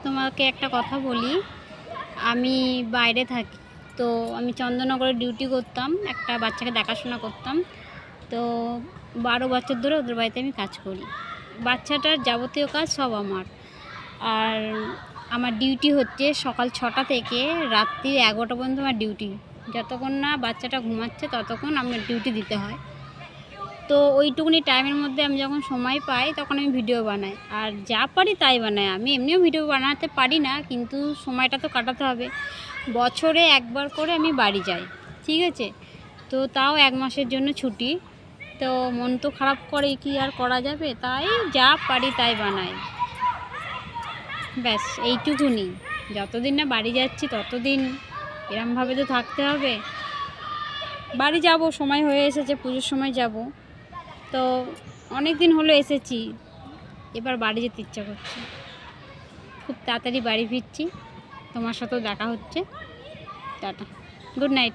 তোমাকে একটা কথা বলি। আমি বাইরে থাকি, তো আমি চন্দননগরে ডিউটি করতাম, একটা বাচ্চাকে দেখাশোনা করতাম। তো 12 বছর ধরে ওদের বাড়িতে আমি কাজ করি। বাচ্চাটার যাবতীয় কাজ সব আমার। আর আমার ডিউটি হচ্ছে সকাল 6টা থেকে রাত্রি 11টা পর্যন্ত আমার ডিউটি। যতক্ষণ না বাচ্চাটা ঘুমাচ্ছে ততক্ষণ আমার ডিউটি দিতে হয়। তো ওইটুকুনি টাইমের মধ্যে আমি যখন সময় পাই তখন আমি ভিডিও বানাই, আর যা পারি তাই বানাই। আমি এমনিও ভিডিও বানাতে পারি না, কিন্তু সময়টা তো কাটাতে হবে। বছরে একবার করে আমি বাড়ি যাই, ঠিক আছে? তো তাও 1 মাসের জন্য ছুটি। তো মন তো খারাপ করে, কি আর করা যাবে, তাই যা পারি তাই বানাই। ব্যাস এইটুকুনি। যতদিন না বাড়ি যাচ্ছি ততদিন এরমভাবে তো থাকতে হবে। বাড়ি যাব, সময় হয়ে এসেছে, পুজোর সময় যাব। তো অনেক দিন হলো এসেছি, এবার বাড়ি যেতে ইচ্ছা করছে। খুব তাড়াতাড়ি বাড়ি ফিরছি, তোমার সাথেও দেখা হচ্ছে। Tata, good night.